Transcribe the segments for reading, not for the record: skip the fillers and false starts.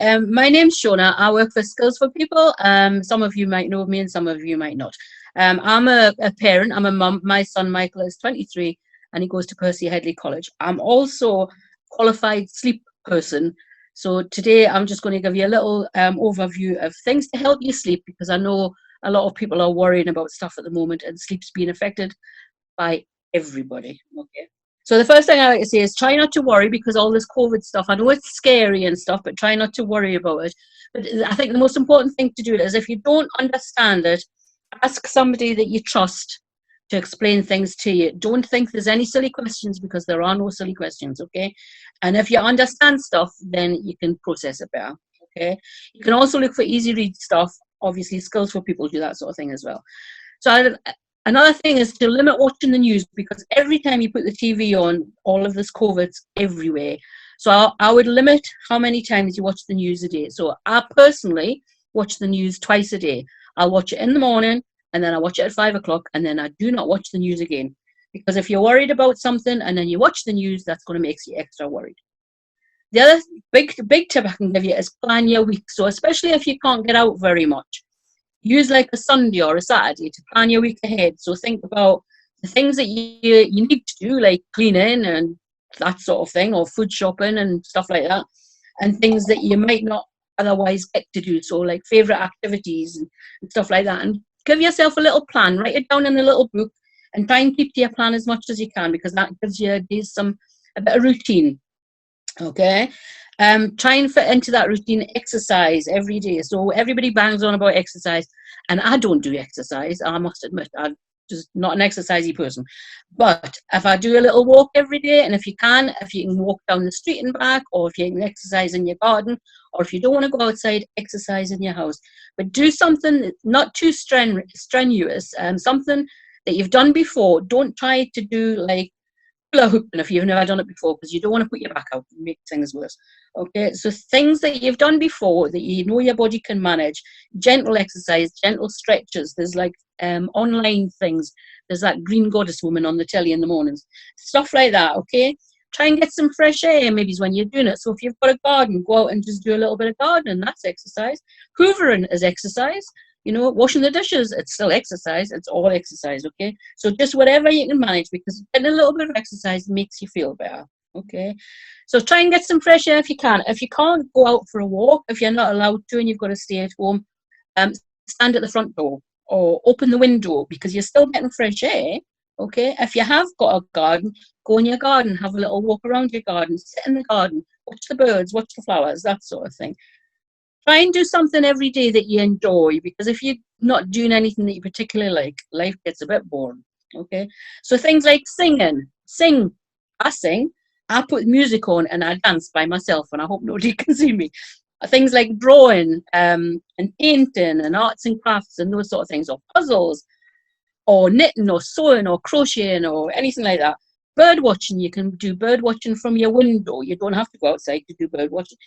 My name's Shona. I work for Skills for People. Some of you might know me and some of you might not. I'm a parent. I'm a mum. My son Michael is 23 and he goes to Percy Headley College. I'm also a qualified sleep person. So today I'm just going to give you a little overview of things to help you sleep, because I know a lot of people are worrying about stuff at the moment and sleep's being affected by everybody. Okay. So the first thing I like to say is try not to worry, because all this COVID stuff, I know it's scary and stuff, but try not to worry about it. But I think the most important thing to do is, if you don't understand it, ask somebody that you trust to explain things to you. Don't think there's any silly questions, because there are no silly questions, okay? And if you understand stuff, then you can process it better, okay? You can also look for easy read stuff. Obviously, Skills for People do that sort of thing as well. So another thing is to limit watching the news, because every time you put the TV on, all of this COVID's everywhere. So I would limit how many times you watch the news a day. So I personally watch the news twice a day. I'll watch it in the morning, and then I watch it at 5 o'clock, and then I do not watch the news again. Because if you're worried about something and then you watch the news, that's going to make you extra worried. The other big tip I can give you is plan your week. So especially if you can't get out very much, use like a Sunday or a Saturday to plan your week ahead. So think about the things that you need to do, like cleaning and that sort of thing, or food shopping and stuff like that, and things that you might not otherwise get to do. So like favorite activities and stuff like that. And give yourself a little plan, write it down in a little book, and try and keep to your plan as much as you can, because that gives you a bit of routine. Okay. Try and fit into that routine exercise every day. So everybody bangs on about exercise, and I don't do exercise, I must admit. I'm just not an exercisey person. But if I do a little walk every day, and if you can walk down the street and back, or if you can exercise in your garden, or if you don't want to go outside, exercise in your house. But do something not too strenuous, something that you've done before. Don't try to do like hula hooping if you've never done it before, because you don't want to put your back out and make things worse. Okay, so things that you've done before that you know your body can manage, gentle exercise, gentle stretches. There's like online things. There's that green goddess woman on the telly in the mornings, stuff like that. Okay, try and get some fresh air maybe when you're doing it. So if you've got a garden, go out and just do a little bit of gardening. That's exercise. Hoovering is exercise. You know, washing the dishes, it's still exercise. It's all exercise, okay? So just whatever you can manage, because getting a little bit of exercise makes you feel better, okay? So try and get some fresh air if you can. If you can't go out for a walk, if you're not allowed to and you've got to stay at home, stand at the front door or open the window, because you're still getting fresh air, okay? If you have got a garden, go in your garden, have a little walk around your garden, sit in the garden, watch the birds, watch the flowers, that sort of thing. Try and do something every day that you enjoy, because if you're not doing anything that you particularly like, life gets a bit boring, okay? So things like singing. I sing. I put music on and I dance by myself, and I hope nobody can see me. Things like drawing and painting and arts and crafts and those sort of things, or puzzles, or knitting or sewing or crocheting or anything like that. Bird watching, you can do bird watching from your window. You don't have to go outside to do bird watching.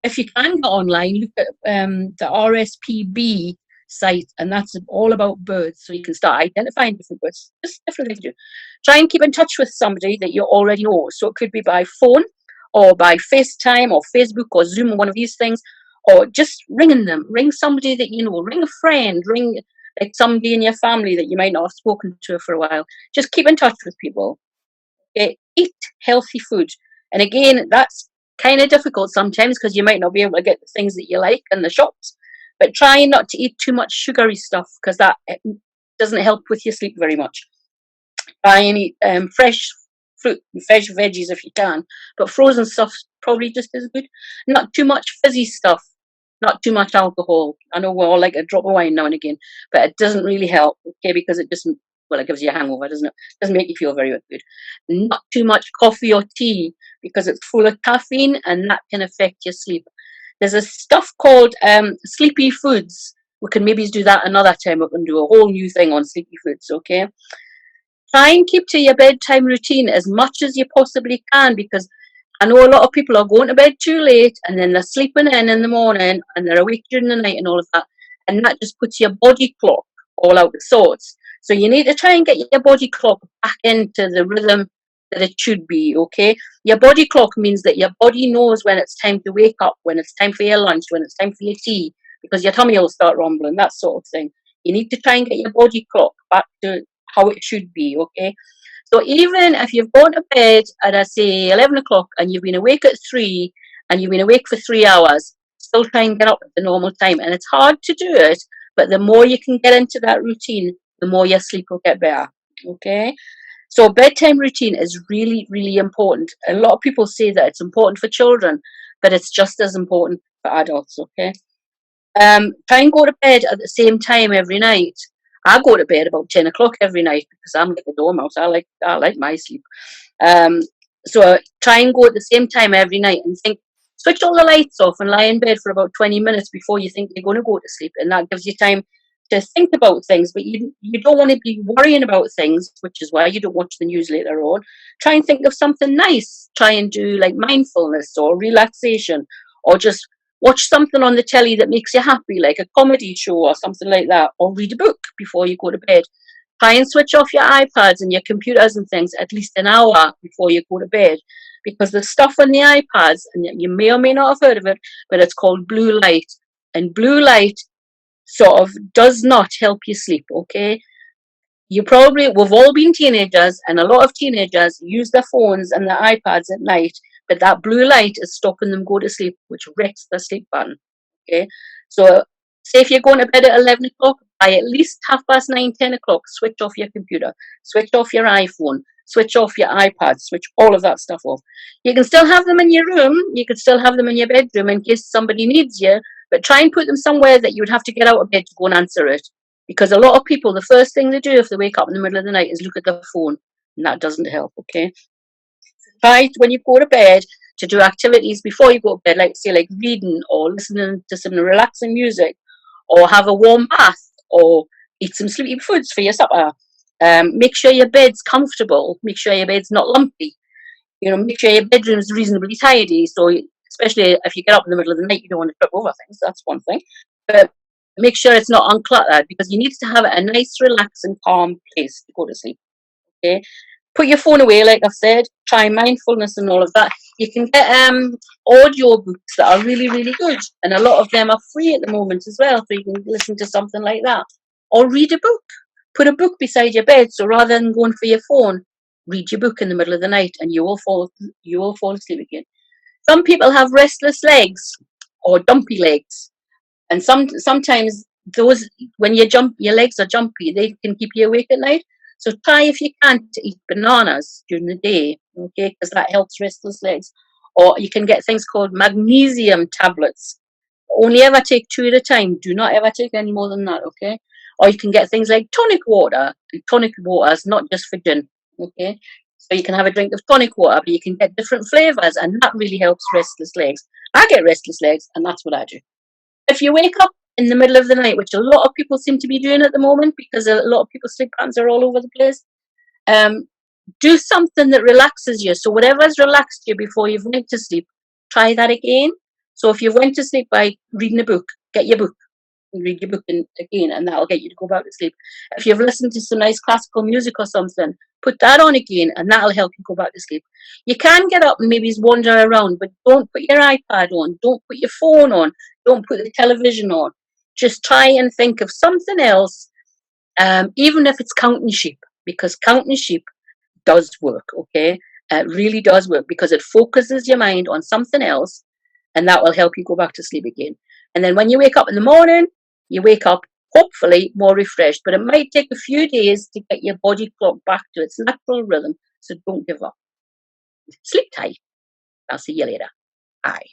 If you can go online, look at the RSPB site, and that's all about birds. So you can start identifying different birds. Just different things to do. Try and keep in touch with somebody that you already know. So it could be by phone, or by FaceTime, or Facebook, or Zoom, or one of these things, or just ringing them. Ring somebody that you know. Ring a friend. Ring like somebody in your family that you might not have spoken to for a while. Just keep in touch with people. Eat healthy food. And again, that's kind of difficult sometimes, because you might not be able to get the things that you like in the shops. But try not to eat too much sugary stuff, because that doesn't help with your sleep very much. Try and eat fresh fruit and fresh veggies if you can. But frozen stuff's probably just as good. Not too much fizzy stuff. Not too much alcohol. I know we all like a drop of wine now and again, but it doesn't really help, okay, because it just, well, it gives you a hangover, doesn't it? It doesn't make you feel very good. Not too much coffee or tea, because it's full of caffeine and that can affect your sleep. There's a stuff called sleepy foods. We can maybe do that another time. We can do a whole new thing on sleepy foods, okay? Try and keep to your bedtime routine as much as you possibly can, because I know a lot of people are going to bed too late, and then they're sleeping in the morning, and they're awake during the night and all of that. And that just puts your body clock all out of sorts. So you need to try and get your body clock back into the rhythm that it should be, okay? Your body clock means that your body knows when it's time to wake up, when it's time for your lunch, when it's time for your tea, because your tummy will start rumbling, that sort of thing. You need to try and get your body clock back to how it should be, okay? So even if you've gone to bed at, I say, 11 o'clock and you've been awake at 3 and you've been awake for 3 hours, still try and get up at the normal time. And it's hard to do it, but the more you can get into that routine, the more your sleep will get better, okay? So bedtime routine is really, really important. A lot of people say that it's important for children, but it's just as important for adults, okay? Try and go to bed at the same time every night. I go to bed about 10 o'clock every night because I'm like a dormouse. I like my sleep. So try and go at the same time every night and think, switch all the lights off and lie in bed for about 20 minutes before you think you're going to go to sleep. And that gives you time to think about things, but you don't want to be worrying about things, which is why you don't watch the news later on. Try and think of something nice. Try and do like mindfulness or relaxation, or just watch something on the telly that makes you happy, like a comedy show or something like that, or read a book before you go to bed. Try and switch off your iPads and your computers and things at least an hour before you go to bed, because the stuff on the iPads, and you may or may not have heard of it, but it's called blue light. And blue light sort of does not help you sleep, okay? We've all been teenagers, and a lot of teenagers use their phones and their iPads at night, but that blue light is stopping them go to sleep, which wrecks their sleep pattern, okay? So say if you're going to bed at 11 o'clock, by at least 9:30, 10 o'clock, switch off your computer, switch off your iPhone, switch off your iPad, switch all of that stuff off. You can still have them in your room, you can still have them in your bedroom in case somebody needs you, but try and put them somewhere that you would have to get out of bed to go and answer it. Because a lot of people, the first thing they do if they wake up in the middle of the night is look at their phone, and that doesn't help, okay? Try when you go to bed to do activities before you go to bed, like say like reading or listening to some relaxing music, or have a warm bath, or eat some sleepy foods for your supper. Make sure your bed's comfortable. Make sure your bed's not lumpy. Make sure your bedroom's reasonably tidy. So, especially if you get up in the middle of the night, you don't want to trip over things. That's one thing. But make sure it's not uncluttered, because you need to have a nice, relaxing, calm place to go to sleep. Okay. Put your phone away, like I've said. Try mindfulness and all of that. You can get audio books that are really, really good, and a lot of them are free at the moment as well. So you can listen to something like that, or read a book. Put a book beside your bed. So rather than going for your phone, read your book in the middle of the night, and you will fall asleep again. Some people have restless legs or dumpy legs, and sometimes those, when your legs are jumpy, they can keep you awake at night. So try if you can to eat bananas during the day, okay, because that helps restless legs. Or you can get things called magnesium tablets. Only ever take 2 at a time. Do not ever take any more than that, okay? Or you can get things like tonic water. And tonic water is not just for gin, okay? So you can have a drink of tonic water, but you can get different flavors, and that really helps restless legs. I get restless legs, and that's what I do. If you wake up in the middle of the night, which a lot of people seem to be doing at the moment because a lot of people's sleep patterns are all over the place, do something that relaxes you. So whatever's relaxed you before you've went to sleep, try that again. So if you went to sleep by reading a book, get your book and read your book again, and that'll get you to go back to sleep. If you've listened to some nice classical music or something, put that on again, and that'll help you go back to sleep. You can get up and maybe wander around, but don't put your iPad on, don't put your phone on, don't put the television on. Just try and think of something else, even if it's counting sheep, because counting sheep does work, okay? It really does work, because it focuses your mind on something else, and that will help you go back to sleep again. And then when you wake up in the morning, you wake up hopefully more refreshed, but it might take a few days to get your body clock back to its natural rhythm, so don't give up. Sleep tight. I'll see you later. Bye.